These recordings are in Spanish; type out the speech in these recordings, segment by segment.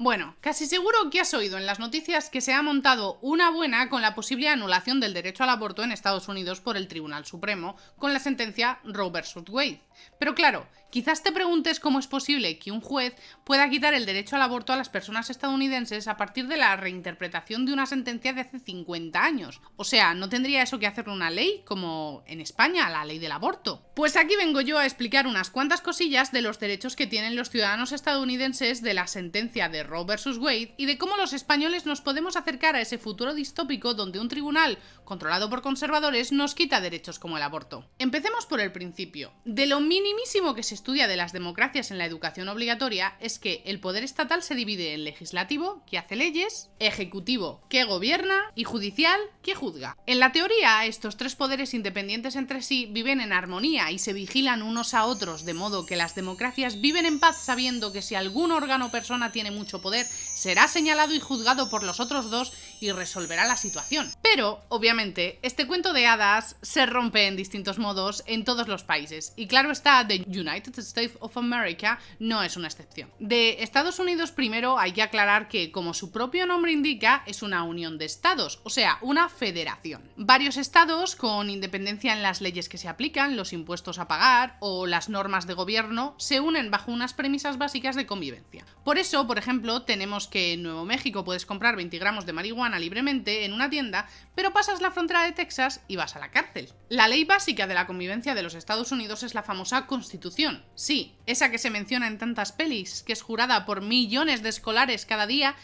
Bueno, casi seguro que has oído en las noticias que se ha montado una buena con la posible anulación del derecho al aborto en Estados Unidos por el Tribunal Supremo, con la sentencia Roe vs. Wade. Pero claro, quizás te preguntes cómo es posible que un juez pueda quitar el derecho al aborto a las personas estadounidenses a partir de la reinterpretación de una sentencia de hace 50 años. O sea, ¿no tendría eso que hacer una ley, como en España, la ley del aborto? Pues aquí vengo yo a explicar unas cuantas cosillas de los derechos que tienen los ciudadanos estadounidenses de la sentencia de Roe vs. Wade y de cómo los españoles nos podemos acercar a ese futuro distópico donde un tribunal controlado por conservadores nos quita derechos como el aborto. Empecemos por el principio. De lo minimísimo que se estudia de las democracias en la educación obligatoria es que el poder estatal se divide en legislativo, que hace leyes, ejecutivo, que gobierna, y judicial, que juzga. En la teoría, estos tres poderes independientes entre sí viven en armonía y se vigilan unos a otros, de modo que las democracias viven en paz sabiendo que si algún órgano o persona tiene mucho poder, será señalado y juzgado por los otros dos y resolverá la situación. Pero, obviamente, este cuento de hadas se rompe en distintos modos en todos los países, y claro está, The United States of America no es una excepción. De Estados Unidos primero hay que aclarar que, como su propio nombre indica, es una unión de estados, o sea, una federación. Varios estados, con independencia en las leyes que se aplican, los impuestos a pagar o las normas de gobierno, se unen bajo unas premisas básicas de convivencia. Por eso, por ejemplo, tenemos que en Nuevo México puedes comprar 20 gramos de marihuana libremente en una tienda, pero pasas la frontera de Texas y vas a la cárcel. La ley básica de la convivencia de los Estados Unidos es la famosa Constitución. Sí, esa que se menciona en tantas pelis, que es jurada por millones de escolares cada día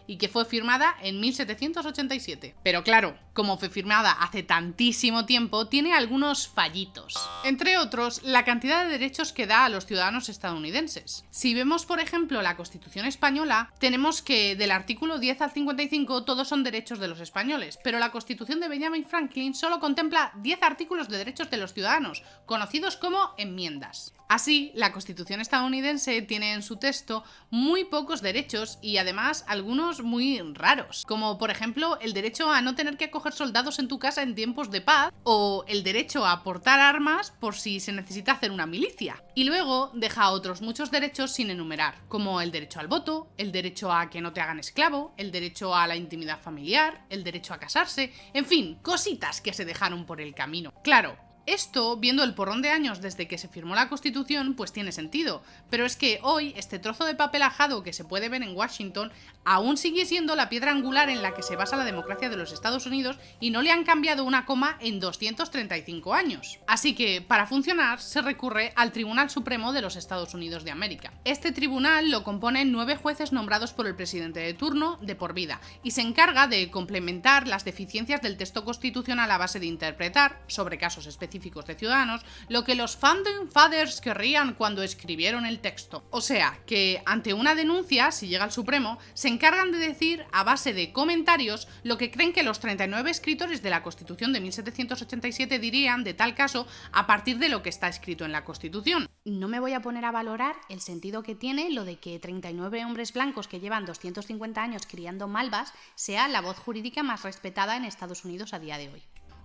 y que fue firmada en 1787. Pero claro, como fue firmada hace tantísimo tiempo, tiene algunos fallitos. Entre otros, la cantidad de derechos que da a los ciudadanos estadounidenses. Si vemos, por ejemplo, la Constitución española, tenemos que del artículo 10 al 55 todos son derechos de los españoles, pero la Constitución de Benjamin Franklin solo contempla 10 artículos de derechos de los ciudadanos, conocidos como enmiendas. Así, la Constitución estadounidense tiene en su texto muy pocos derechos y además algunos muy raros, como por ejemplo el derecho a no tener que acoger soldados en tu casa en tiempos de paz o el derecho a portar armas por si se necesita hacer una milicia. Y luego deja otros muchos derechos sin enumerar, como el derecho al voto, el derecho a que no te hagan esclavo, el derecho a la intimidad familiar, el derecho a casarse, en fin, cositas que se dejaron por el camino. Claro, esto, viendo el porrón de años desde que se firmó la Constitución, pues tiene sentido, pero es que hoy este trozo de papel ajado que se puede ver en Washington aún sigue siendo la piedra angular en la que se basa la democracia de los Estados Unidos y no le han cambiado una coma en 235 años. Así que, para funcionar, se recurre al Tribunal Supremo de los Estados Unidos de América. Este tribunal lo componen 9 jueces nombrados por el presidente de turno de por vida y se encarga de complementar las deficiencias del texto constitucional a base de interpretar, sobre casos específicos de ciudadanos, lo que los Founding Fathers querrían cuando escribieron el texto. O sea, que ante una denuncia, si llega al Supremo, se encargan de decir a base de comentarios lo que creen que los 39 escritores de la Constitución de 1787 dirían de tal caso a partir de lo que está escrito en la Constitución. No me voy a poner a valorar el sentido que tiene lo de que 39 hombres blancos que llevan 250 años criando malvas sea la voz jurídica más respetada en Estados Unidos a día de hoy.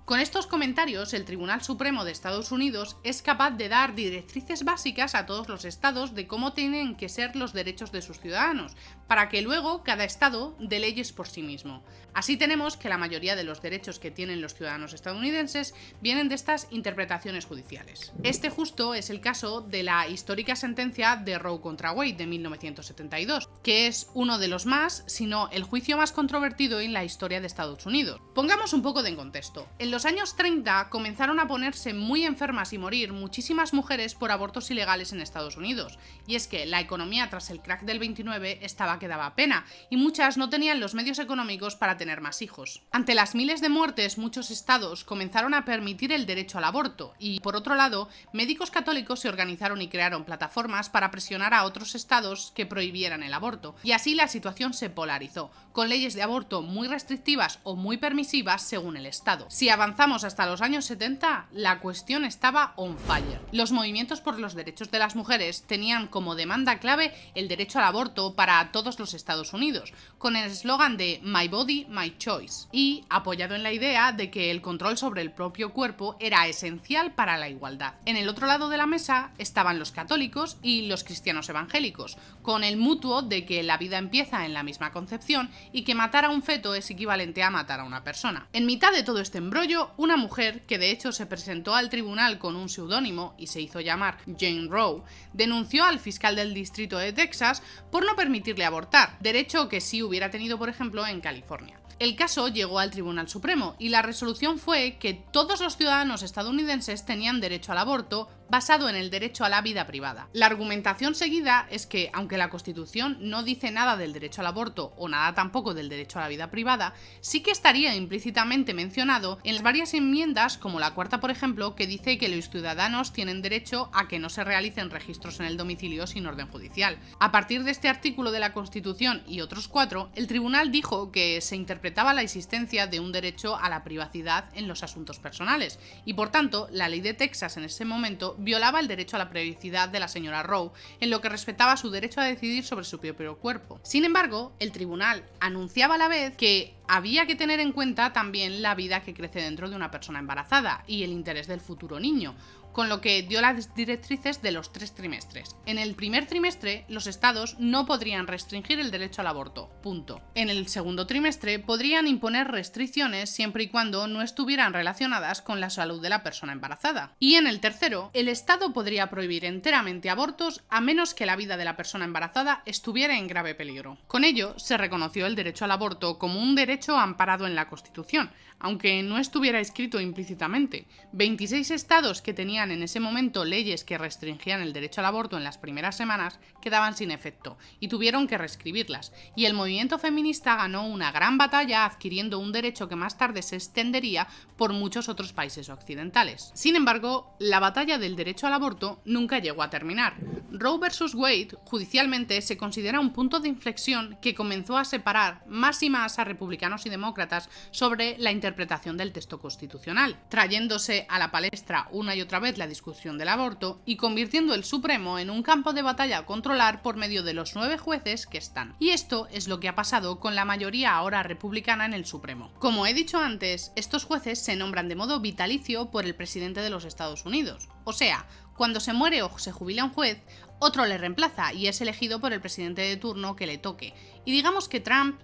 Con estos comentarios, el Tribunal Supremo de Estados Unidos es capaz de dar directrices básicas a todos los estados de cómo tienen que ser los derechos de sus ciudadanos, para que luego cada estado dé leyes por sí mismo. Así tenemos que la mayoría de los derechos que tienen los ciudadanos estadounidenses vienen de estas interpretaciones judiciales. Este justo es el caso de la histórica sentencia de Roe contra Wade de 1972, que es uno de los más, si no el juicio más controvertido en la historia de Estados Unidos. Pongamos un poco de contexto. En los años 30 comenzaron a ponerse muy enfermas y morir muchísimas mujeres por abortos ilegales en Estados Unidos, y es que la economía tras el crack del 29 estaba que daba pena, y muchas no tenían los medios económicos para tener más hijos. Ante las miles de muertes, muchos estados comenzaron a permitir el derecho al aborto, y por otro lado, médicos católicos se organizaron y crearon plataformas para presionar a otros estados que prohibieran el aborto, y así la situación se polarizó, con leyes de aborto muy restrictivas o muy permisivas según el estado. Si avanzamos hasta los años 70, la cuestión estaba on fire. Los movimientos por los derechos de las mujeres tenían como demanda clave el derecho al aborto para todos los Estados Unidos, con el eslogan de My Body, My Choice, y apoyado en la idea de que el control sobre el propio cuerpo era esencial para la igualdad. En el otro lado de la mesa estaban los católicos y los cristianos evangélicos, con el mutuo de que la vida empieza en la misma concepción y que matar a un feto es equivalente a matar a una persona. En mitad de todo este embrollo, una mujer, que de hecho se presentó al tribunal con un seudónimo y se hizo llamar Jane Roe, denunció al fiscal del distrito de Texas por no permitirle abortar, derecho que sí hubiera tenido, por ejemplo, en California. El caso llegó al Tribunal Supremo y la resolución fue que todos los ciudadanos estadounidenses tenían derecho al aborto basado en el derecho a la vida privada. La argumentación seguida es que, aunque la Constitución no dice nada del derecho al aborto o nada tampoco del derecho a la vida privada, sí que estaría implícitamente mencionado en las varias enmiendas, como la cuarta, por ejemplo, que dice que los ciudadanos tienen derecho a que no se realicen registros en el domicilio sin orden judicial. A partir de este artículo de la Constitución y otros 4, el tribunal dijo que se interpretaba la existencia de un derecho a la privacidad en los asuntos personales, y por tanto, la ley de Texas en ese momento violaba el derecho a la privacidad de la señora Roe, en lo que respetaba su derecho a decidir sobre su propio cuerpo. Sin embargo, el tribunal anunciaba a la vez que había que tener en cuenta también la vida que crece dentro de una persona embarazada y el interés del futuro niño, con lo que dio las directrices de los 3 trimestres. En el primer trimestre, los estados no podrían restringir el derecho al aborto, punto. En el segundo trimestre, podrían imponer restricciones siempre y cuando no estuvieran relacionadas con la salud de la persona embarazada. Y en el tercero, el estado podría prohibir enteramente abortos a menos que la vida de la persona embarazada estuviera en grave peligro. Con ello, se reconoció el derecho al aborto como un derecho amparado en la Constitución, aunque no estuviera escrito implícitamente. 26 estados que tenían en ese momento leyes que restringían el derecho al aborto en las primeras semanas quedaban sin efecto y tuvieron que reescribirlas, y el movimiento feminista ganó una gran batalla adquiriendo un derecho que más tarde se extendería por muchos otros países occidentales. Sin embargo, la batalla del derecho al aborto nunca llegó a terminar. Roe vs. Wade judicialmente se considera un punto de inflexión que comenzó a separar más y más a republicanos y demócratas sobre la interpretación del texto constitucional, trayéndose a la palestra una y otra vez la discusión del aborto y convirtiendo el Supremo en un campo de batalla a controlar por medio de los 9 jueces que están. Y esto es lo que ha pasado con la mayoría ahora republicana en el Supremo. Como he dicho antes, estos jueces se nombran de modo vitalicio por el presidente de los Estados Unidos. O sea, cuando se muere o se jubila un juez, otro le reemplaza y es elegido por el presidente de turno que le toque. Y digamos que Trump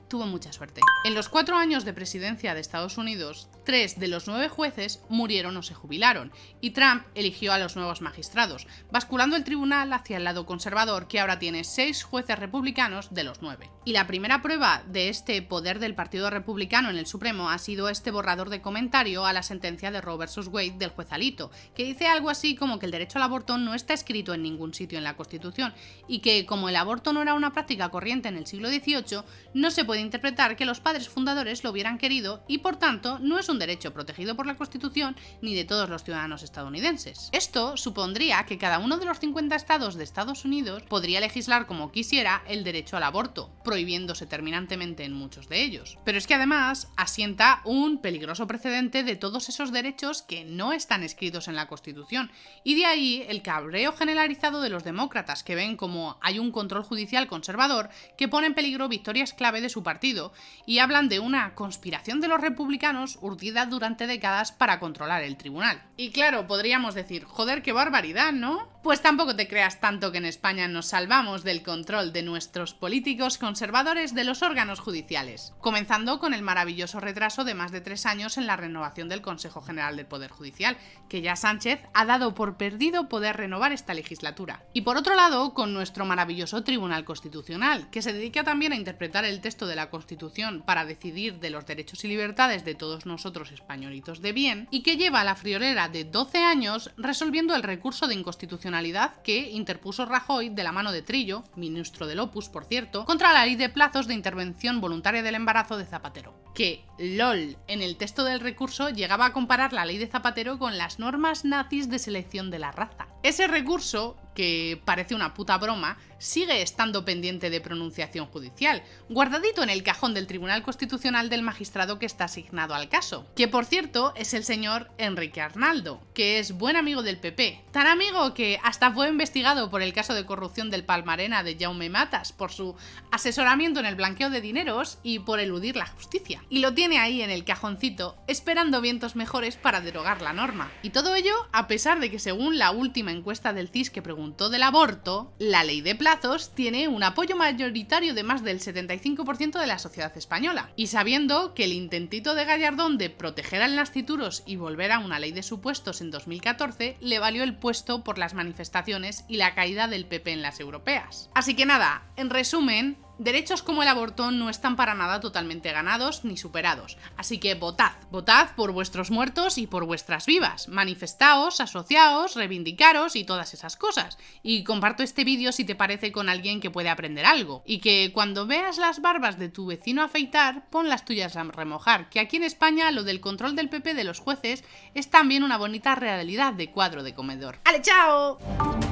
tuvo mucha suerte. En los 4 años de presidencia de Estados Unidos, 3 de los 9 jueces murieron o se jubilaron, y Trump eligió a los nuevos magistrados, basculando el tribunal hacia el lado conservador, que ahora tiene 6 jueces republicanos de los 9. Y la primera prueba de este poder del Partido Republicano en el Supremo ha sido este borrador de comentario a la sentencia de Roe vs. Wade del juez Alito, que dice algo así como que el derecho al aborto no está escrito en ningún sitio en la Constitución, y que como el aborto no era una práctica corriente en el siglo XVIII, no se puede interpretar que los padres fundadores lo hubieran querido y por tanto no es un derecho protegido por la Constitución ni de todos los ciudadanos estadounidenses. Esto supondría que cada uno de los 50 estados de Estados Unidos podría legislar como quisiera el derecho al aborto, prohibiéndose terminantemente en muchos de ellos. Pero es que además asienta un peligroso precedente de todos esos derechos que no están escritos en la Constitución, y de ahí el cabreo generalizado de los demócratas, que ven como hay un control judicial conservador que pone en peligro victorias clave de su partido, y hablan de una conspiración de los republicanos urdida durante décadas para controlar el tribunal. Y claro, podríamos decir, joder, qué barbaridad, ¿no? Pues tampoco te creas tanto que en España nos salvamos del control de nuestros políticos conservadores de los órganos judiciales, comenzando con el maravilloso retraso de más de 3 años en la renovación del Consejo General del Poder Judicial, que ya Sánchez ha dado por perdido poder renovar esta legislatura. Y por otro lado, con nuestro maravilloso Tribunal Constitucional, que se dedica también a interpretar el texto de la Constitución para decidir de los derechos y libertades de todos nosotros españolitos de bien, y que lleva la friolera de 12 años resolviendo el recurso de inconstitucionalidad que interpuso Rajoy de la mano de Trillo, ministro del Opus por cierto, contra la ley de plazos de intervención voluntaria del embarazo de Zapatero. Que, LOL, en el texto del recurso llegaba a comparar la ley de Zapatero con las normas nazis de selección de la raza. Ese recurso, que parece una puta broma, sigue estando pendiente de pronunciación judicial, guardadito en el cajón del Tribunal Constitucional del magistrado que está asignado al caso, que por cierto es el señor Enrique Arnaldo, que es buen amigo del PP, tan amigo que hasta fue investigado por el caso de corrupción del Palmarena de Jaume Matas, por su asesoramiento en el blanqueo de dineros y por eludir la justicia. Y lo tiene ahí en el cajoncito, esperando vientos mejores para derogar la norma. Y todo ello a pesar de que, según la última encuesta del CIS que preguntó del aborto, la ley de plazos tiene un apoyo mayoritario de más del 75% de la sociedad española. Y sabiendo que el intentito de Gallardón de proteger al nascituros y volver a una ley de supuestos en 2014 le valió el puesto por las manifestaciones y la caída del PP en las europeas. Así que nada, en resumen, derechos como el aborto no están para nada totalmente ganados ni superados. Así que votad. Votad por vuestros muertos y por vuestras vivas. Manifestaos, asociaos, reivindicaros y todas esas cosas. Y comparto este vídeo si te parece con alguien que puede aprender algo. Y que cuando veas las barbas de tu vecino afeitar, pon las tuyas a remojar. Que aquí en España lo del control del PP de los jueces es también una bonita realidad de cuadro de comedor. ¡Ale, chao!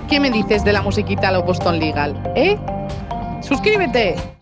¿Qué me dices de la musiquita a lo Boston Legal? ¿Eh? ¡Suscríbete!